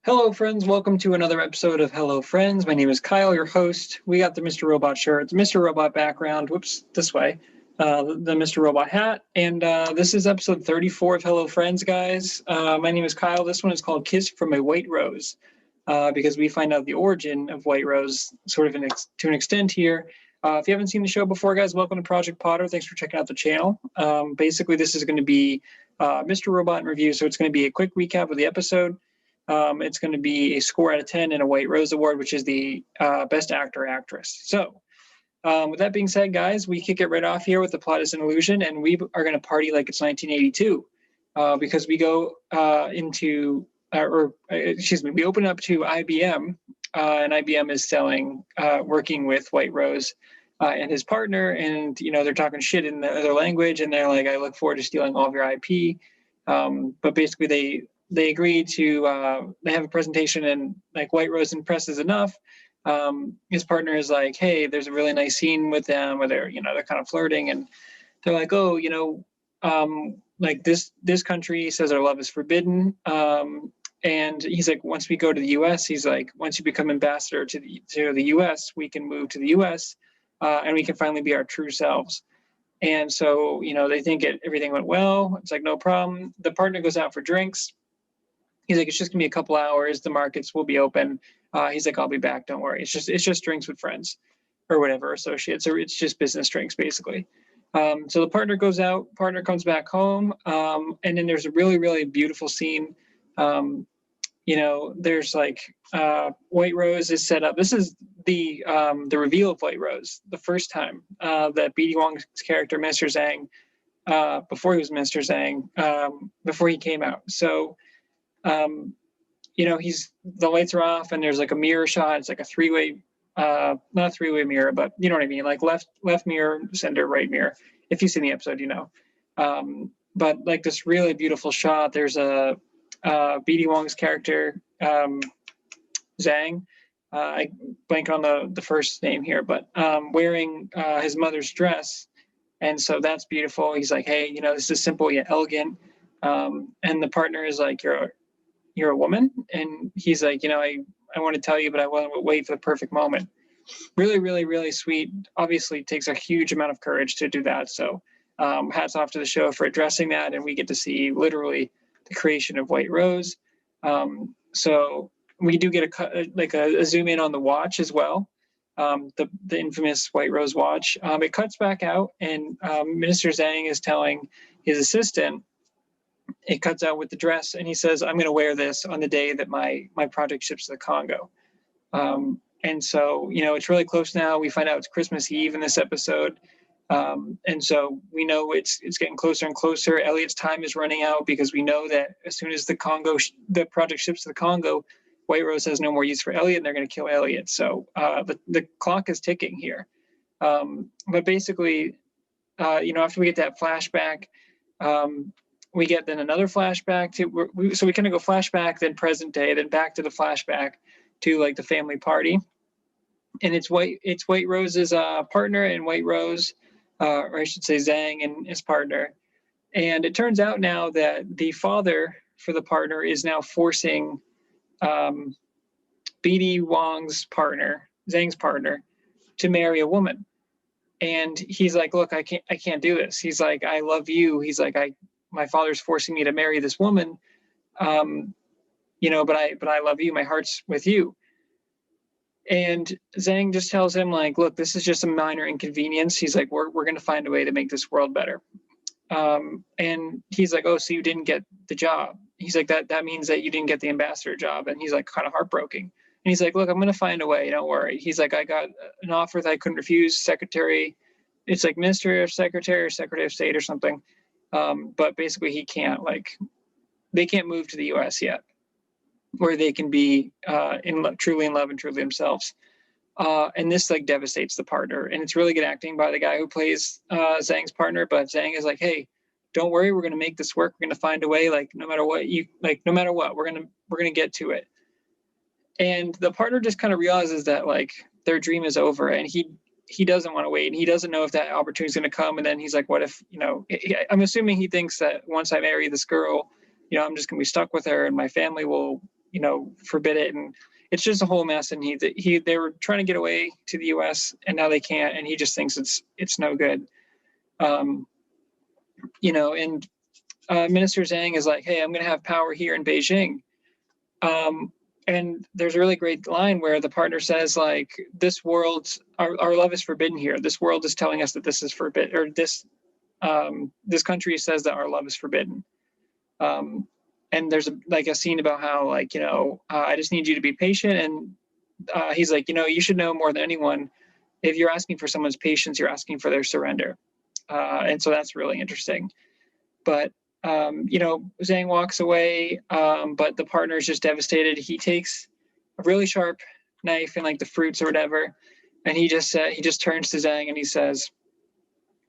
Hello, friends. Welcome to another episode of Hello, Friends. My name is Kyle, your host. We got the Mr. Robot shirt, the Mr. Robot background. Whoops, this way. The Mr. Robot hat. And this is episode 34 of Hello, Friends, guys. My name is Kyle. This one is called Kiss from a White Rose because we find out the origin of White Rose sort of to an extent here. If you haven't seen the show before, guys, welcome to Project Potter. Thanks for checking out the channel. Basically, this is going to be Mr. Robot in review, so it's going to be a quick recap of the episode. It's going to be a score out of 10 and a White Rose Award, which is the Best Actor or Actress. So with that being said, guys, we kick it right off here with The Plot is an Illusion, and we are going to party like it's 1982 because we go we open up to IBM, and IBM is working with White Rose and his partner, and, they're talking shit in their language, and they're like, I look forward to stealing all of your IP. But basically they agree to, they have a presentation, and like White Rose impresses enough. His partner is like, hey, there's a really nice scene with them where they're kind of flirting, and they're like, oh, like this country says our love is forbidden. And he's like, once we go to the US, he's like, once you become ambassador to the US, we can move to the US and we can finally be our true selves. And so, they think everything went well. It's like, no problem. The partner goes out for drinks. He's like, it's just gonna be a couple hours. The markets will be open. He's like, I'll be back. Don't worry. It's just drinks with friends or whatever, associates, or it's just business drinks, basically. So the partner goes out, partner comes back home. And then there's a really, really beautiful scene. There's like White Rose is set up. This is the reveal of White Rose, the first time that BD Wong's character, Mr. Zhang, before he was Mr. Zhang, before he came out. So the lights are off and there's like a mirror shot. It's like a three-way, not a three-way mirror, but you know what I mean? Like left mirror, center, right mirror. If you've seen the episode, but like this really beautiful shot. There's a BD Wong's character, Zhang, I blank on the first name here, but wearing his mother's dress. And so that's beautiful. He's like, hey, this is simple yet elegant. And the partner is like, you're a woman? And he's like, I want to tell you, but I want to wait for the perfect moment. Really, really, really sweet. Obviously, it takes a huge amount of courage to do that. So hats off to the show for addressing that. And we get to see literally the creation of White Rose. So we do get a zoom in on the watch as well. The infamous White Rose watch. It cuts back out, and Minister Zhang is telling his assistant, it cuts out with the dress, and he says, I'm going to wear this on the day that my project ships to the Congo. And so, it's really close now. We find out it's Christmas Eve in this episode. And so we know it's getting closer and closer. Elliot's time is running out because we know that as soon as the project ships to the Congo, White Rose has no more use for Elliot, and they're going to kill Elliot. So the clock is ticking here. But basically, after we get that flashback, we get then another flashback so we kind of go flashback, then present day, then back to the flashback to like the family party. And it's White Rose's partner and White Rose, or I should say Zhang and his partner. And it turns out now that the father for the partner is now forcing BD Wong's partner, Zhang's partner, to marry a woman. And he's like, look, I can't do this. He's like, I love you. He's like, my father's forcing me to marry this woman, but I love you. My heart's with you. And Zhang just tells him, like, look, this is just a minor inconvenience. He's like, we're going to find a way to make this world better. And he's like, oh, so you didn't get the job. He's like, that means that you didn't get the ambassador job. And he's like, kind of heartbroken. And he's like, look, I'm going to find a way. Don't worry. He's like, I got an offer that I couldn't refuse. Secretary, it's like Minister of Secretary or Secretary of State or something. But basically he can't, they can't move to the US yet, where they can be truly in love and truly themselves. And this devastates the partner. And it's really good acting by the guy who plays Zhang's partner. But Zhang is like, hey, don't worry, we're going to make this work. We're going to find a way, no matter what, we're going to get to it. And the partner just kind of realizes that their dream is over, and he doesn't want to wait, and he doesn't know if that opportunity is going to come. And then he's like, what if, I'm assuming he thinks that once I marry this girl, I'm just going to be stuck with her, and my family will forbid it. And it's just a whole mess. And they were trying to get away to the US and now they can't. And he just thinks it's no good. And Minister Zhang is like, hey, I'm going to have power here in Beijing. And there's a really great line where the partner says, like, this world, our love is forbidden here. This world is telling us that this is forbidden, or this country says that our love is forbidden. And there's a scene about how, like, I just need you to be patient. And he's like, you should know more than anyone, if you're asking for someone's patience, you're asking for their surrender. And so that's really interesting. But Zhang walks away, but the partner is just devastated. He takes a really sharp knife and like the fruits or whatever, and he just turns to Zhang and he says,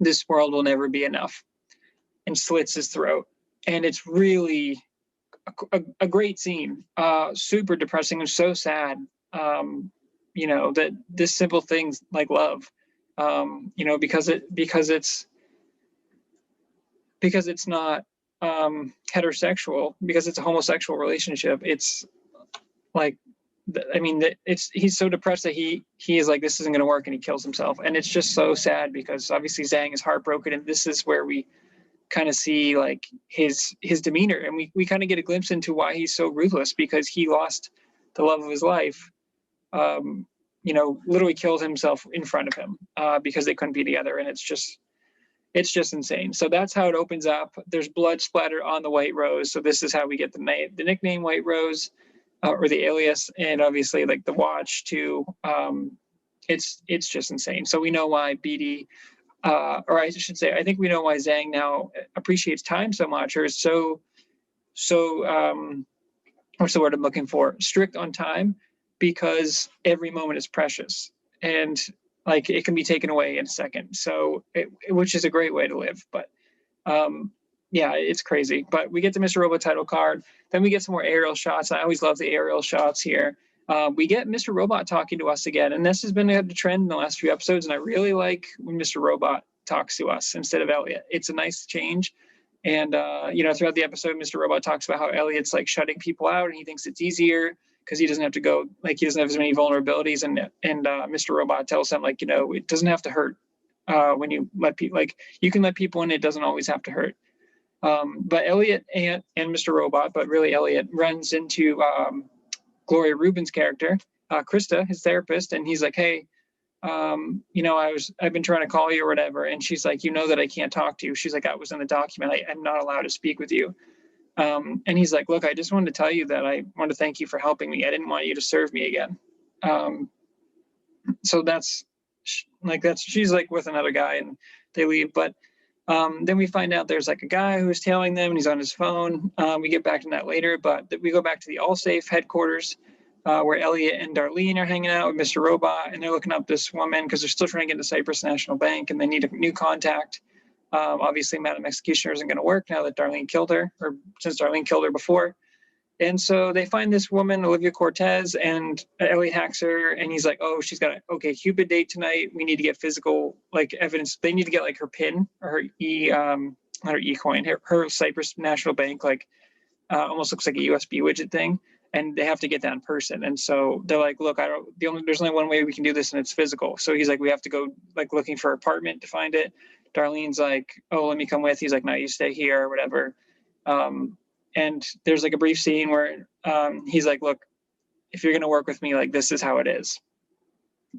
"This world will never be enough," and slits his throat. And it's really a great scene, super depressing and so sad. That this simple things like love, because it's not heterosexual, because it's a homosexual relationship. It's like, he's so depressed that he is like, this isn't going to work, and he kills himself. And it's just so sad because obviously Zhang is heartbroken, and this is where we kind of see like his demeanor, and we kind of get a glimpse into why he's so ruthless, because he lost the love of his life, literally killed himself in front of him because they couldn't be together. And it's just insane. So that's how it opens up. There's blood splatter on the White Rose. So this is how we get the nickname White Rose, or the alias, and obviously like the watch too. It's just insane. So we know why BD, or I should say, I think we know why Zhang now appreciates time so much, or is so what's the word I'm looking for? Strict on time, because every moment is precious. And like it can be taken away in a second. So, which is a great way to live. But it's crazy. But we get the Mr. Robot title card. Then we get some more aerial shots. I always love the aerial shots here. We get Mr. Robot talking to us again. And this has been a trend in the last few episodes. And I really like when Mr. Robot talks to us instead of Elliot. It's a nice change. And, throughout the episode, Mr. Robot talks about how Elliot's like shutting people out, and he thinks it's easier because he doesn't have to go, like he doesn't have as many vulnerabilities. And Mr. Robot tells him, like, it doesn't have to hurt when you let people, like, you can let people in, it doesn't always have to hurt. But Elliot and Mr. Robot, but really Elliot, runs into Gloria Rubin's character, Krista, his therapist, and he's like, hey, I've been trying to call you or whatever. And she's like, that I can't talk to you. She's like, I was in the document. I'm not allowed to speak with you. And he's like, look, I just wanted to tell you that I want to thank you for helping me. I didn't want you to serve me again. So she's like with another guy, and they leave. But then we find out there's like a guy who's tailing them, and he's on his phone. We get back to that later, but we go back to the Allsafe headquarters, where Elliot and Darlene are hanging out with Mr. Robot, and they're looking up this woman because they're still trying to get into Cyprus National Bank, and they need a new contact. Obviously, Madam Executioner isn't going to work now that Darlene killed her, or since Darlene killed her before. And so they find this woman, Olivia Cortez, and Elliot hacks her, and he's like, oh, she's got an OkCupid date tonight. We need to get physical, like, evidence. They need to get, like, her PIN, or her not her e-coin, her Cyprus National Bank, like, almost looks like a USB widget thing. And they have to get that in person. And so they're like, look, there's only one way we can do this, and it's physical. So he's like, we have to go, like, looking for an apartment to find it. Darlene's like, oh, let me come with. He's like, no, you stay here or whatever. And there's like a brief scene where he's like, look, if you're going to work with me, like, this is how it is.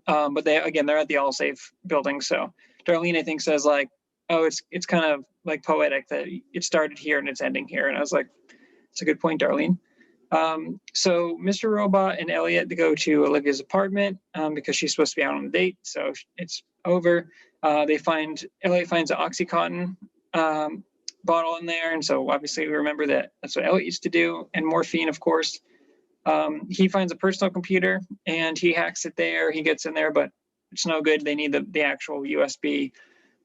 But they're at the Allsafe building. So Darlene, I think, says like, oh, it's kind of like poetic that it started here and it's ending here. And I was like, it's a good point, Darlene. So Mr. Robot and Elliot, to go to Olivia's apartment because she's supposed to be out on a date. So it's over. Elliot finds an OxyContin bottle in there. And so obviously we remember that that's what Elliot used to do. And morphine, of course. He finds a personal computer and he hacks it there. He gets in there, but it's no good. They need the actual USB.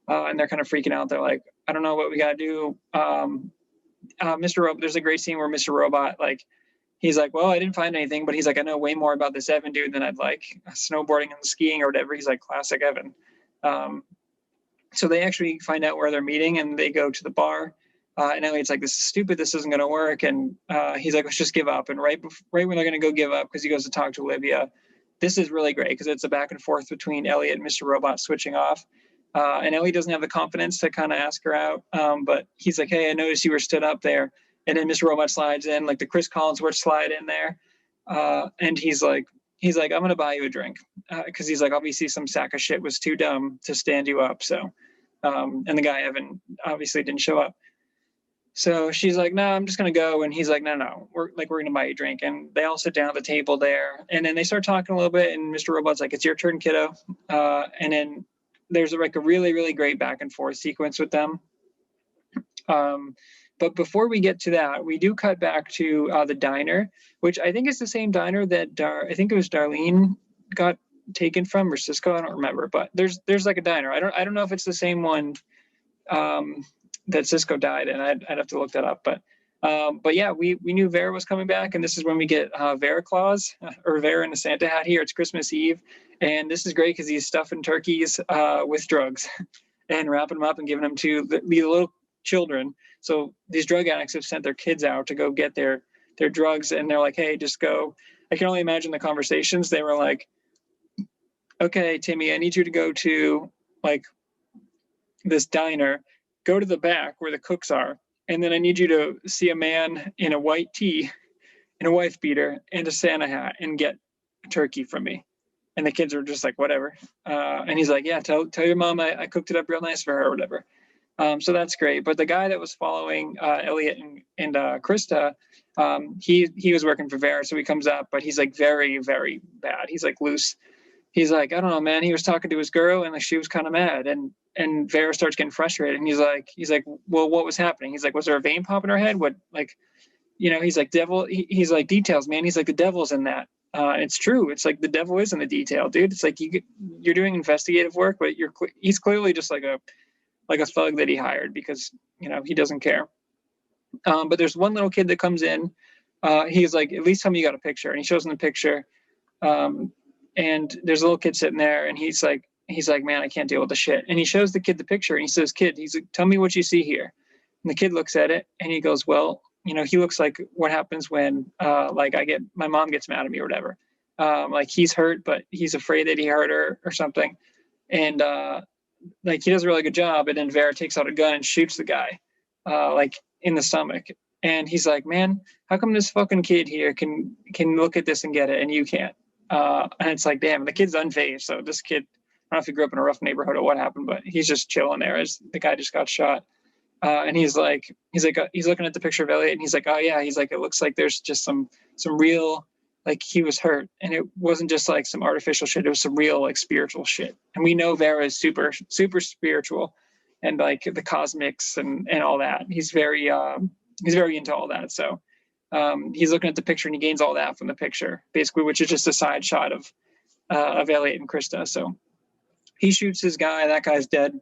And they're kind of freaking out. They're like, I don't know what we got to do. There's a great scene where Mr. Robot, like, he's like, well, I didn't find anything, but he's like, I know way more about this Evan dude than I'd like. Snowboarding and skiing or whatever. He's like, classic Evan. So they actually find out where they're meeting and they go to the bar. And Elliot's like, this is stupid. This isn't going to work. And he's like, let's just give up. And right when they're going to go give up, because he goes to talk to Olivia, this is really great because it's a back and forth between Elliot and Mr. Robot switching off. And Elliot doesn't have the confidence to kind of ask her out. But he's like, hey, I noticed you were stood up there. And then Mr. Robot slides in, like the Chris Collinsworth slide in there. And he's like, I'm going to buy you a drink. Because he's like, obviously some sack of shit was too dumb to stand you up. So, and the guy, Evan, obviously didn't show up. So she's like, no, I'm just going to go. And he's like, no, we're going to buy you a drink. And they all sit down at the table there. And then they start talking a little bit. And Mr. Robot's like, it's your turn, kiddo. And then there's like a really, really great back and forth sequence with them. But before we get to that, we do cut back to the diner, which I think is the same diner that I think it was Darlene got taken from, or Cisco. I don't remember. But there's like a diner. I don't know if it's the same one that Cisco died in. I'd have to look that up. But yeah, we knew Vera was coming back, and this is when we get Vera Claus, or Vera in a Santa hat here. It's Christmas Eve, and this is great because he's stuffing turkeys with drugs and wrapping them up and giving them to the little children. So these drug addicts have sent their kids out to go get their drugs, and they're like, hey, just go. I can only imagine the conversations. They were like, okay, Timmy, I need you to go to like this diner, go to the back where the cooks are, and then I need you to see a man in a white tee, in a wife beater, and a Santa hat, and get a turkey from me. And the kids are just like, whatever. And he's like, yeah, tell your mom I cooked it up real nice for her or whatever. So that's great. But the guy that was following Elliot and Krista, he was working for Vera, so he comes up, but he's like very, very bad. He's like loose. He's like, I don't know, man. He was talking to his girl, and like she was kind of mad, and Vera starts getting frustrated, and he's like, well, what was happening? He's like, was there a vein pop in her head? What, like, he's like, devil. He's like, details, man. He's like, the devil's in that. And it's true. It's like the devil is in the detail, dude. It's like you're doing investigative work, but he's clearly just like a thug that he hired because he doesn't care. But there's one little kid that comes in. He's like, at least tell me you got a picture, and he shows him the picture. And there's a little kid sitting there, and he's like, man, I can't deal with the shit. And he shows the kid the picture, and he says, kid, he's like, tell me what you see here. And the kid looks at it, and he goes, well, he looks like what happens when, like my mom gets mad at me or whatever. Like he's hurt, but he's afraid that he hurt her or something. And, like he does a really good job. And then Vera takes out a gun and shoots the guy, like in the stomach. And he's like, man, how come this fucking kid here can look at this and get it, and you can't? And it's like, damn, the kid's unfazed. So this kid, I don't know if he grew up in a rough neighborhood or what happened, but he's just chilling there as the guy just got shot. And he's looking at the picture of Elliot, and he's like, oh yeah, he's like, it looks like there's just some real, like he was hurt, and it wasn't just like some artificial shit. It was some real like spiritual shit. And we know Vera is super, super spiritual, and like the cosmics and all that. He's very into all that. So he's looking at the picture, and he gains all that from the picture, basically, which is just a side shot of Elliot and Krista. So he shoots his guy. That guy's dead.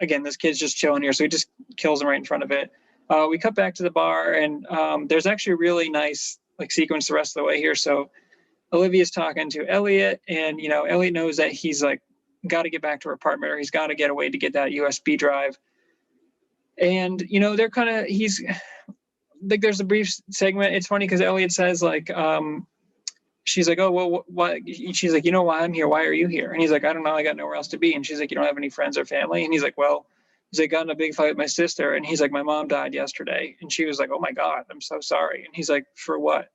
Again, this kid's just chilling here, so he just kills him right in front of it. We cut back to the bar, and there's actually a really nice like sequence the rest of the way here. So Olivia's talking to Elliot, and Elliot knows that he's like got to get back to her apartment, or he's got to get away to get that USB drive. And they're kind of he's like, there's a brief segment. It's funny because Elliot says like, she's like, oh, well, why? She's like, why I'm here? Why are you here? And he's like, I don't know. I got nowhere else to be. And she's like, you don't have any friends or family? And he's like, well, he's like, got in a big fight with my sister. And he's like, my mom died yesterday. And she was like, oh my God, I'm so sorry. And he's like, for what?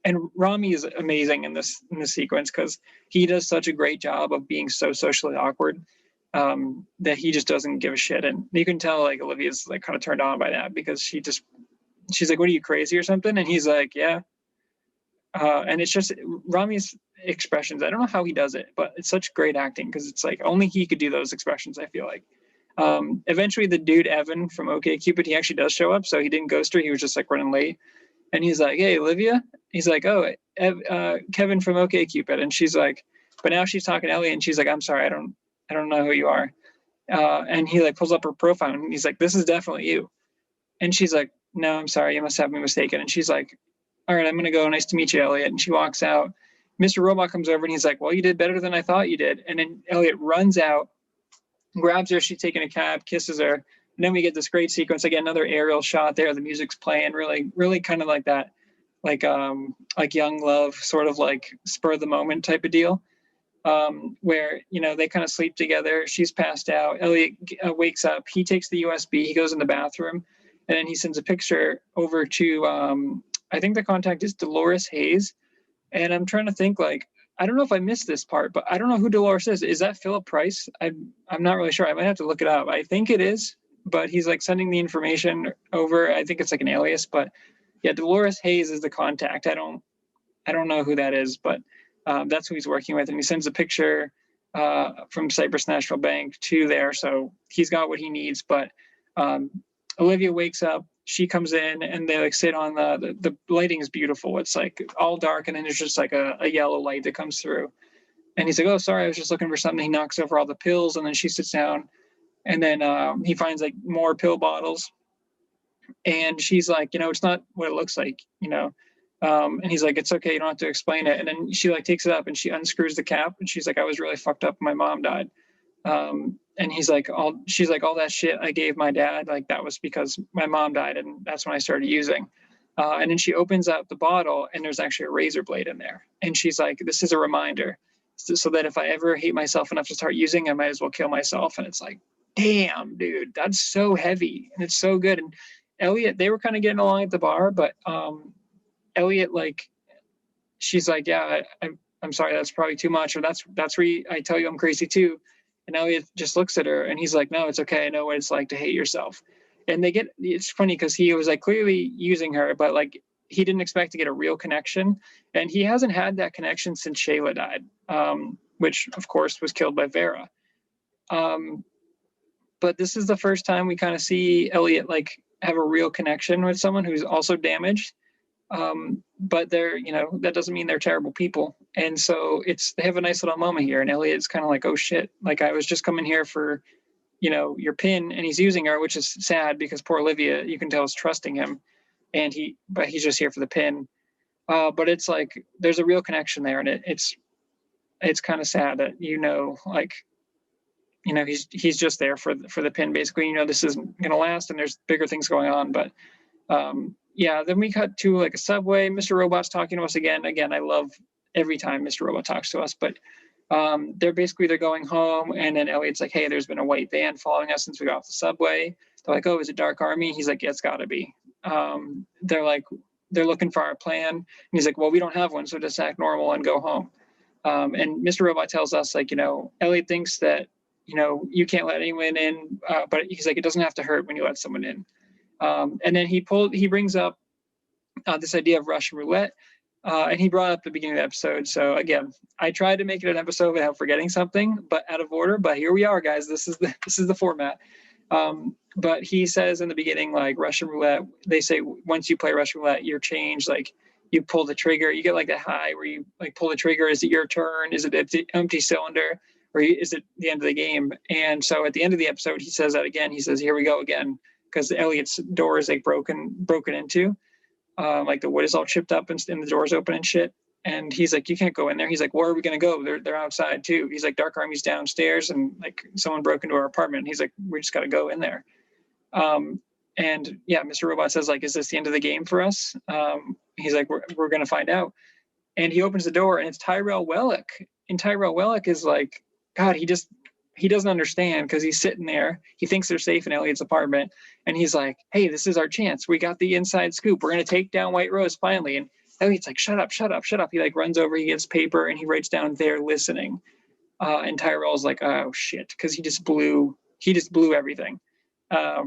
And Rami is amazing in this sequence because he does such a great job of being so socially awkward that he just doesn't give a shit. And you can tell like Olivia's like kind of turned on by that because she's like, what are you, crazy or something? And he's like, yeah. And it's just Rami's expressions. I don't know how he does it, but it's such great acting because it's like only he could do those expressions, I feel like. Eventually the dude, Evan from OkCupid, he actually does show up. So he didn't ghost her. He was just like running late. And he's like, hey, Olivia. He's like, oh, Kevin from OkCupid. And she's like, but now she's talking to Ellie, and she's like, I'm sorry, I don't know who you are. And he like pulls up her profile, and he's like, this is definitely you. And she's like, no, I'm sorry, you must have me mistaken. And she's like, all right, I'm going to go. Nice to meet you, Elliot. And she walks out. Mr. Robot comes over, and he's like, well, you did better than I thought you did. And then Elliot runs out, grabs her. She's taking a cab, kisses her. And then we get this great sequence, again, another aerial shot there. The music's playing, really, really kind of like that, like young love, sort of like spur of the moment type of deal, where, you know, they kind of sleep together. She's passed out. Elliot wakes up. He takes the USB. He goes in the bathroom, and then he sends a picture over to, I think the contact is Dolores Hayes. And I'm trying to think, like, I don't know if I missed this part, but I don't know who Dolores is. Is that Philip Price? I'm not really sure. I might have to look it up. I think it is, but he's like sending the information over. I think it's like an alias, but yeah, Dolores Hayes is the contact. I don't know who that is, but that's who he's working with. And he sends a picture from Cyprus National Bank to there. So he's got what he needs. But Olivia wakes up, she comes in, and they like sit on the lighting is beautiful. It's like all dark, and then there's just like a yellow light that comes through. And he's like, oh, sorry, I was just looking for something. He knocks over all the pills, and then she sits down, and then he finds like more pill bottles. And she's like, you know, it's not what it looks like, you know. And he's like, it's okay, you don't have to explain it. And then she like takes it up and she unscrews the cap, and she's like, I was really fucked up. My mom died. And he's like, she's like, all that shit I gave my dad, like that was because my mom died, and that's when I started using. And then she opens up the bottle, and there's actually a razor blade in there. And she's like, this is a reminder, so that if I ever hate myself enough to start using, I might as well kill myself. And it's like, damn, dude, that's so heavy, and it's so good. And Elliot, they were kind of getting along at the bar, but Elliot, like, she's like, yeah, I'm sorry, that's probably too much, or that's where I tell you I'm crazy too. And Elliot just looks at her, and he's like, no, it's okay. I know what it's like to hate yourself. And it's funny because he was like clearly using her, but like he didn't expect to get a real connection. And he hasn't had that connection since Shayla died, which of course was killed by Vera. But this is the first time we kind of see Elliot like have a real connection with someone who's also damaged. But they're, you know, that doesn't mean they're terrible people. And so they have a nice little moment here, and Elliot's kind of like, oh shit, like I was just coming here for, you know, your pin, and he's using her, which is sad because poor Olivia, you can tell, is trusting him, but he's just here for the pin. But it's like, there's a real connection there, and it's kind of sad that, you know, like, you know, he's just there for the pin, basically. You know, this isn't going to last, and there's bigger things going on, but yeah, then we cut to like a subway. Mr. Robot's talking to us again. I love every time Mr. Robot talks to us, but they're going home, and then Elliot's like, hey, there's been a white van following us since we got off the subway. They're like, oh, is it Dark Army? He's like, yeah, it's gotta be. They're like, they're looking for our plan. And he's like, well, we don't have one, so just act normal and go home. And Mr. Robot tells us, like, you know, Elliot thinks that, you know, you can't let anyone in, but he's like, it doesn't have to hurt when you let someone in. And then he brings up this idea of Russian roulette, and he brought up the beginning of the episode. So again, I tried to make it an episode without forgetting something, but out of order. But here we are, guys. This is the format. But he says in the beginning, like, Russian roulette, they say once you play Russian roulette, you're changed. Like, you pull the trigger, you get like that high where you like pull the trigger. Is it your turn? Is it an empty cylinder? Or is it the end of the game? And so at the end of the episode, he says that again. He says, here we go again, because Elliot's door is like broken into. Like the wood is all chipped up and the door's open and shit. And he's like, you can't go in there. He's like, where are we going to go? They're outside too. He's like, Dark Army's downstairs, and like someone broke into our apartment. He's like, we just got to go in there. And yeah, Mr. Robot says, like, is this the end of the game for us? He's like, we're going to find out. And he opens the door, and it's Tyrell Wellick. And Tyrell Wellick is like, God, he doesn't understand, because he's sitting there. He thinks they're safe in Elliot's apartment. And he's like, hey, this is our chance. We got the inside scoop. We're going to take down White Rose finally. And Elliot's like, shut up. He like runs over, he gets paper, and he writes down, they're listening. And Tyrell's like, oh shit. Because he just blew everything.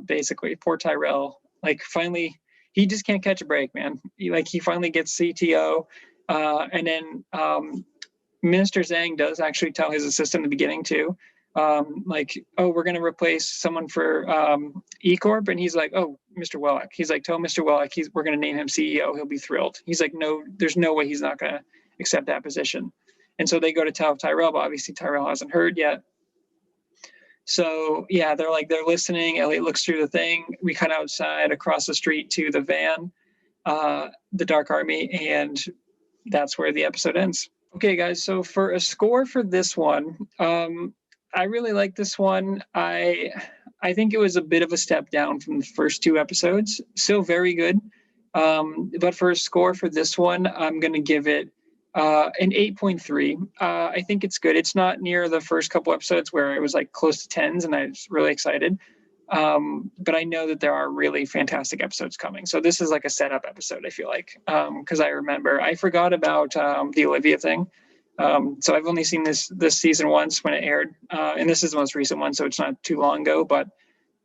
Basically, poor Tyrell. Like, finally, he just can't catch a break, man. He finally gets CTO. And then Minister Zhang does actually tell his assistant in the beginning too, like, oh, we're going to replace someone for E-Corp. And he's like, oh, Mr. Wellick. He's like, tell Mr. Wellick we're going to name him CEO. He'll be thrilled. He's like, no, there's no way he's not going to accept that position. And so they go to tell Tyrell, but obviously Tyrell hasn't heard yet. So yeah, they're listening. Elliot looks through the thing. We cut outside across the street to the van, the Dark Army, and that's where the episode ends. Okay, guys, so for a score for this one, I really like this one. I I think it was a bit of a step down from the first two episodes. Still very good. But for a score for this one, I'm going to give it an 8.3. I think it's good. It's not near the first couple episodes where it was like close to tens, and I was really excited. But I know that there are really fantastic episodes coming. So this is like a setup episode, I feel like, because I forgot about the Olivia thing. So I've only seen this season once when it aired, and this is the most recent one, so it's not too long ago. But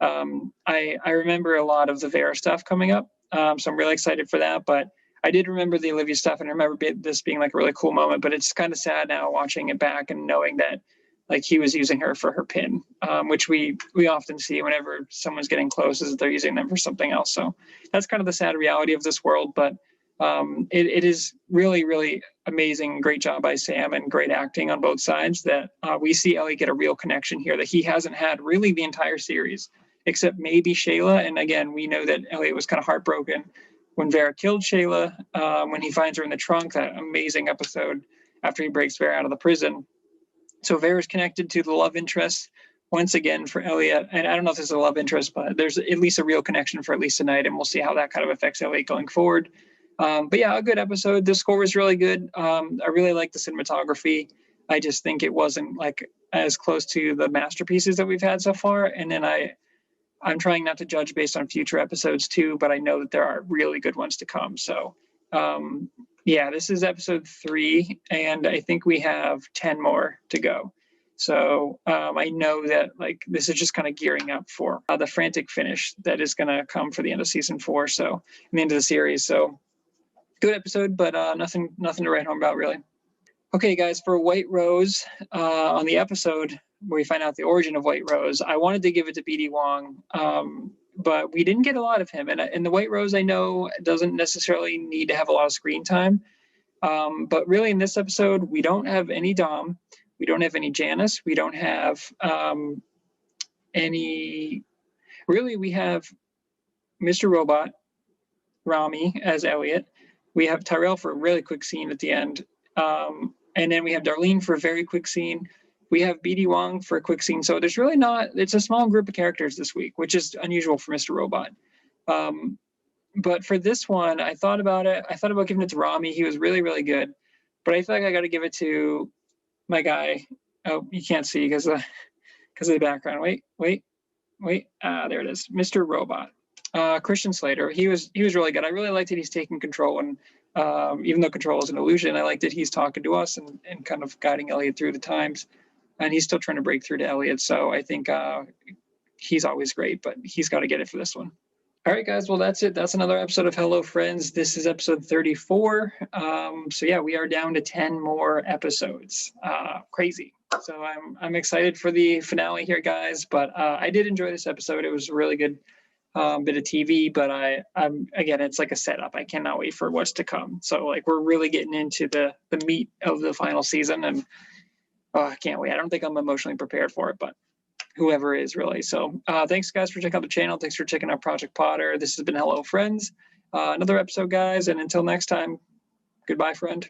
I remember a lot of the Vera stuff coming up, so I'm really excited for that. But I did remember the Olivia stuff, and I remember this being like a really cool moment. But it's kind of sad now watching it back and knowing that like he was using her for her pin, which we often see whenever someone's getting close, is they're using them for something else. So that's kind of the sad reality of this world. But it is really, really amazing. Great job by Sam and great acting on both sides that we see Elliot get a real connection here that he hasn't had really the entire series, except maybe Shayla. And again, we know that Elliot was kind of heartbroken when Vera killed Shayla, when he finds her in the trunk, that amazing episode after he breaks Vera out of the prison. So Vera's connected to the love interest once again for Elliot. And I don't know if this is a love interest, but there's at least a real connection for at least tonight. And we'll see how that kind of affects Elliot going forward. But yeah, a good episode. The score was really good. I really like the cinematography. I just think it wasn't like as close to the masterpieces that we've had so far. And then I'm trying not to judge based on future episodes too, but I know that there are really good ones to come. So yeah, this is episode 3, and I think we have 10 more to go. So I know that like this is just kind of gearing up for the frantic finish that is going to come for the end of season 4. So the end of the series. So good episode, but nothing to write home about really. Okay, guys, for White Rose, on the episode where we find out the origin of White Rose, I wanted to give it to BD Wong, but we didn't get a lot of him. And the White Rose, I know, doesn't necessarily need to have a lot of screen time. But really, in this episode, we don't have any Dom. We don't have any Janice. We don't have any... Really, we have Mr. Robot, Rami as Elliot. We have Tyrell for a really quick scene at the end. And then we have Darlene for a very quick scene. We have BD Wong for a quick scene. So there's really not, it's a small group of characters this week, which is unusual for Mr. Robot. But for this one, I thought about it. I thought about giving it to Rami. He was really, really good. But I feel like I got to give it to my guy. Oh, you can't see because of the background. Wait. There it is. Mr. Robot. Christian Slater. He was really good. I really liked that he's taking control, and even though control is an illusion, I like that he's talking to us and kind of guiding Elliot through the times. And he's still trying to break through to Elliot. So I think he's always great, but he's got to get it for this one. All right, guys. Well, that's it. That's another episode of Hello Friends. This is episode 34. So yeah, we are down to 10 more episodes. Crazy. So I'm excited for the finale here, guys. But I did enjoy this episode. It was a really good bit of TV. But I'm again, it's like a setup. I cannot wait for what's to come. So like we're really getting into the meat of the final season, and I can't wait. I don't think I'm emotionally prepared for it, but whoever is really. So thanks guys for checking out the channel. Thanks for checking out Project Potter. This has been Hello Friends. Another episode, guys. And until next time, goodbye, friend.